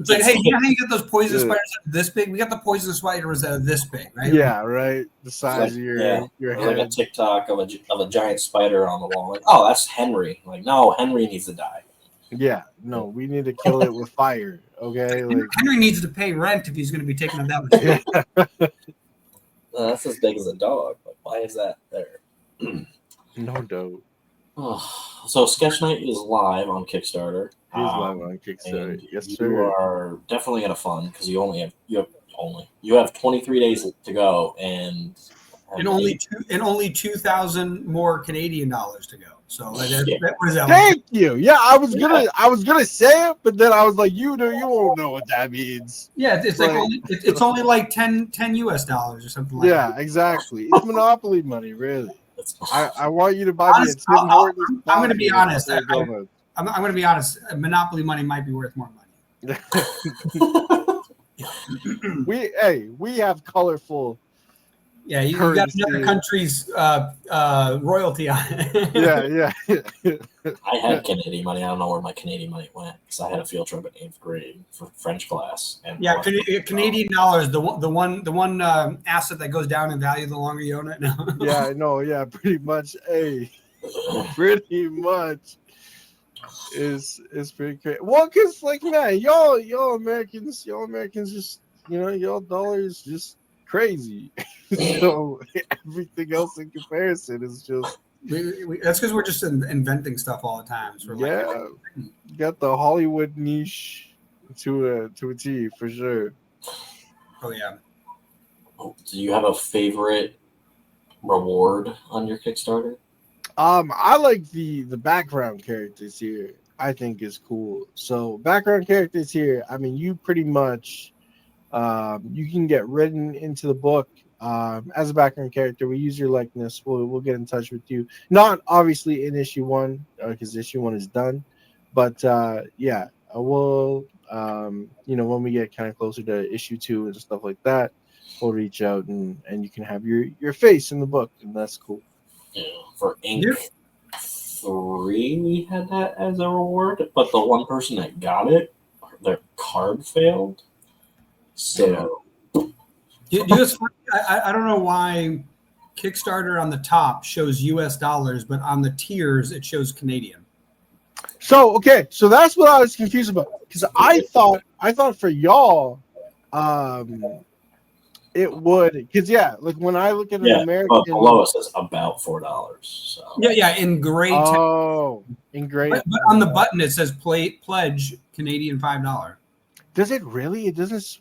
like, hey, you know how you get those poison spiders that are this big? We got the poison spiders that are this big, right? Yeah, right. The size of your head. Like a TikTok of a giant spider on the wall. Like, oh, that's Henry. Like, no, Henry needs to die. Yeah, no, we need to kill it with fire. Okay, like Henry needs to pay rent if he's going to be taking up that much. That's as big as a dog. Like, why is that there? No doubt. So Sketch Night is live on Kickstarter. It is live on Kickstarter. Yes, sir. You are definitely gonna fun because you have 23 days to go and only 2,000 more Canadian dollars to go. So what is that? Thank you. Yeah, I was gonna say it, but then I was like, you won't know what that means. Yeah, it's like it's only like 10 US dollars or something like that. Yeah, exactly. It's monopoly money, really. I want you to buy me a Tim Hortons. I'm going to be honest. I'm going to be honest. Monopoly money might be worth more money. we have colorful. Yeah, you got another country's royalty on it. Yeah. I had Canadian money. I don't know where my Canadian money went because I had a field trip in 8th grade for French class. And Canadian dollars, the one asset that goes down in value the longer you own it. No. Yeah, I know. Yeah, pretty much. Pretty much is pretty crazy. Well, because like man, y'all Americans just y'all dollars just crazy. So everything else in comparison is just. That's because we're just inventing stuff all the time. So you got the Hollywood niche to a T for sure. Oh yeah. Do you have a favorite reward on your Kickstarter? I like the background characters here. I think is cool. So background characters here. I mean, you pretty much you can get written into the book. As a background character, we use your likeness. We'll get in touch with you. Not obviously in issue 1 because issue 1 is done, but we'll when we get kind of closer to issue 2 and stuff like that, we'll reach out and you can have your face in the book, and that's cool. Yeah, for Ink 3, we had that as a reward, but the one person that got it, their card failed. So, I don't know why Kickstarter on the top shows US dollars, but on the tiers it shows Canadian. So that's what I was confused about, because I thought for y'all, it would, because like when I look at an American, but below it says about $4. So in gray. In gray. But on the button it says pledge Canadian $5. Does it really? It doesn't.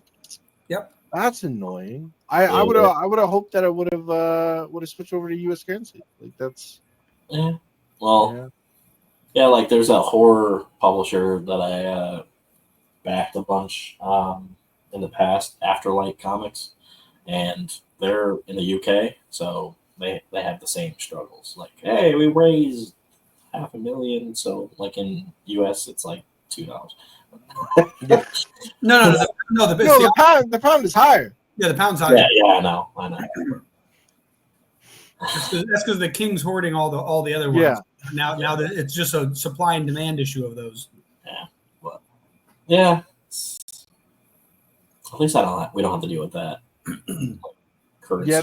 Yep. That's annoying. I would have hoped that it would have switched over to U.S. currency. Like that's. Yeah. Well. Yeah, like there's a horror publisher that I backed a bunch in the past, Afterlight Comics, and they're in the UK, so they have the same struggles. Like, hey, we raised $500,000, so like in US it's like $2. No. The pound is higher. Yeah, the pound's higher. Yeah, I know. That's because the king's hoarding all the other ones. Yeah. Now that it's just a supply and demand issue of those. Yeah. But yeah. At least we don't have to deal with that. Currency.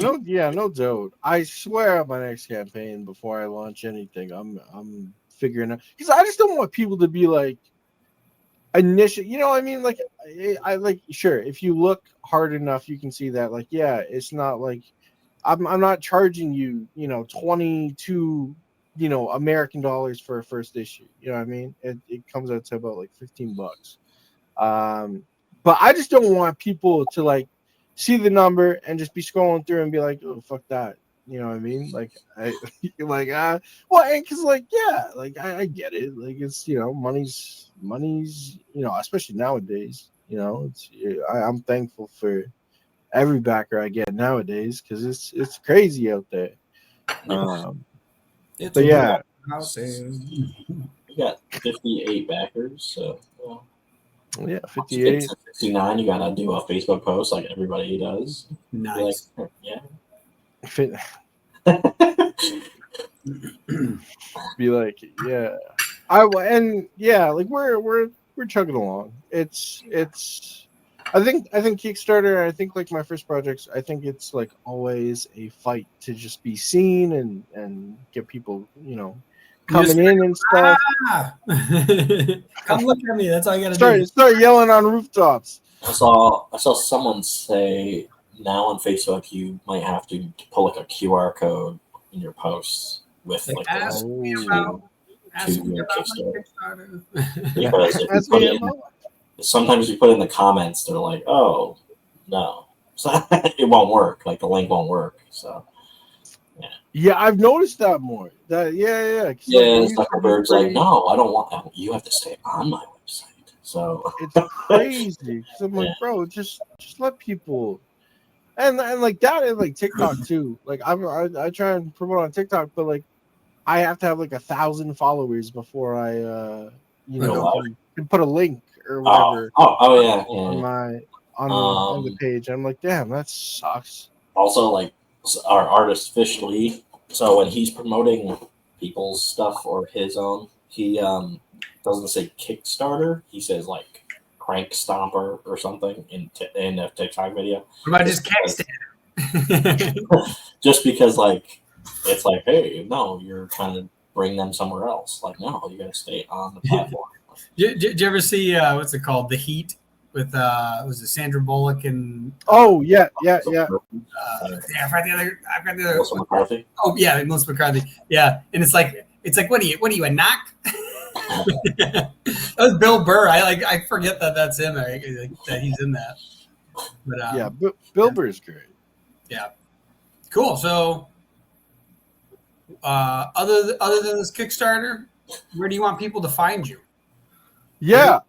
No doubt. I swear on my next campaign, before I launch anything, I'm figuring out, because I just don't want people to be like initial. You know what I mean? Like I like, sure, if you look hard enough, you can see that. Like, yeah, it's not like I'm not charging you, 22, American dollars for a first issue. You know what I mean? It comes out to about like $15. But I just don't want people to like see the number and just be scrolling through and be like, oh, fuck that. You know what I mean? Like, and because like, yeah, like I get it. Like it's, money's, especially nowadays, I'm thankful for every backer I get nowadays, because it's crazy out there. It's but yeah, out there. We got 58 backers, so yeah, 58. 69. You gotta do a Facebook post like everybody does. Nice. Like, yeah. Be like, yeah, like we're chugging along. It's. I think Kickstarter, I think like my first projects, I think it's like always a fight to just be seen and get people, coming in and stuff. Come look at me. That's all you gotta do. Start yelling on rooftops. I saw someone say now on Facebook you might have to pull like a QR code in your posts with like ask me about Kickstarter. Because if you sometimes you put in the comments, they're like, "Oh, no," so it won't work. Like the link won't work. So, yeah, I've noticed that more. That yeah. Zuckerberg's like, "No, I don't want. You have to stay on my website." So it's crazy. So I'm like, bro, just let people, and like that, and like TikTok too. Like I try and promote on TikTok, but like I have to have like 1,000 followers before I can put a link or whatever. On the page. I'm like, damn, that sucks. Also, like our artist Fish Lee, so when he's promoting people's stuff or his own, he doesn't say Kickstarter. He says like Crank Stomper or something in a TikTok video. What about just Kickstarter? Just because like it's like, hey, no, you're trying to bring them somewhere else. Like, no, you got to stay on the platform. Did you ever see what's it called, The Heat, with was it Sandra Bullock and? Oh yeah. I've got the other. Melissa McCarthy. Oh yeah, Melissa McCarthy. Yeah, and it's like what are you a knock? That was Bill Burr. I forget that's him. That he's in that. But Bill Burr is great. Yeah, cool. So, other than this Kickstarter, where do you want people to find you? Yeah.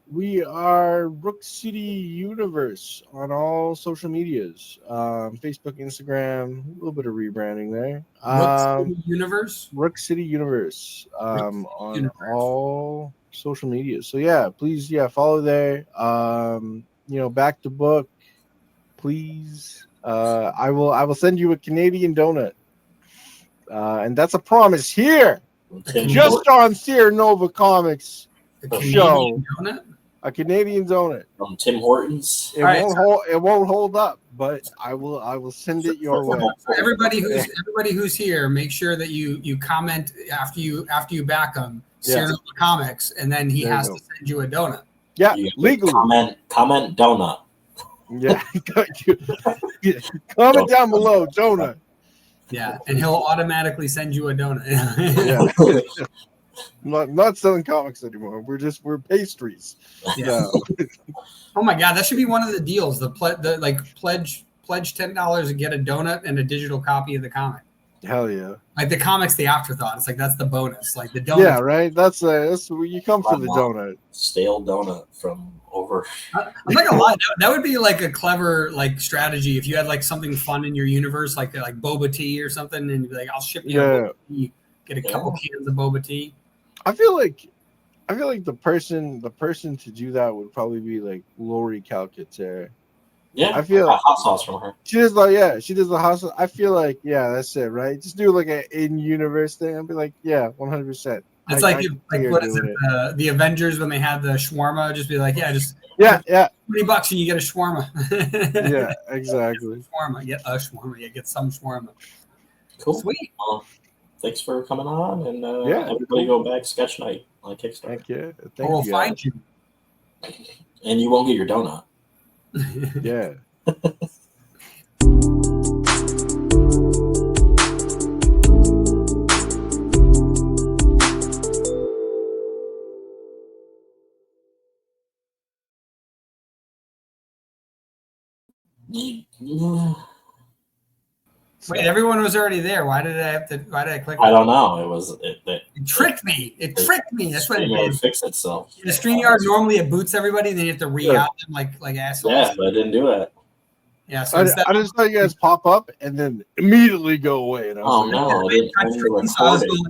We are Rook City Universe on all social medias. Facebook, Instagram, a little bit of rebranding there. Rook City Universe. Rook City Universe. Rook City On Universe. all social media. So yeah, please, follow there. Back to book, please. I will send you a Canadian donut. And that's a promise here. Just on SeerNova Comics show. Donut? A Canadian donut from Tim Hortons. It won't hold up, but I will send it your way. For everybody who's here, make sure that you comment after you back him, SeerNova Comics, and then he has to send you a donut. Yeah, legally. Comment donut. Yeah, comment down below donut. Yeah, and he'll automatically send you a donut. Yeah. Not selling comics anymore. We're pastries. Yeah. Oh my god, that should be one of the deals. Pledge $10 and get a donut and a digital copy of the comic. Hell yeah! Like the comic's the afterthought. It's like that's the bonus. Like the donut. Yeah, right. That's where you come for the donut. Stale donut from over. I'm not gonna lie. That would be like a clever strategy if you had like something fun in your universe, like boba tea or something, and you'd be like, I'll ship you. Boba tea. Get a couple cans of boba tea. I feel like the person to do that would probably be like Lori Calcaterra. Yeah, I feel like hot sauce from her. She does the hot sauce. I feel like that's it, right? Just do like an in-universe thing. I'd be like, 100%. It's what is it? The Avengers when they had the shawarma, just be like, $20 and you get a shawarma. Yeah, exactly. Shawarma, get a shawarma. Yeah, get some shawarma. Cool. Sweet. Thanks for coming on, and everybody go back sketch night on Kickstarter. Thank you. Or we'll find you. And you won't get your donut. Yeah. Wait, everyone was already there. Why did I click? I don't know. It tricked me. It tricked me. That's what it did. Fix itself. The StreamYard normally it boots everybody, and then you have to re-out them like assholes. Yeah, but I didn't do it. Yeah, so I just saw you guys pop up and then immediately go away. And I was no, I didn't record it.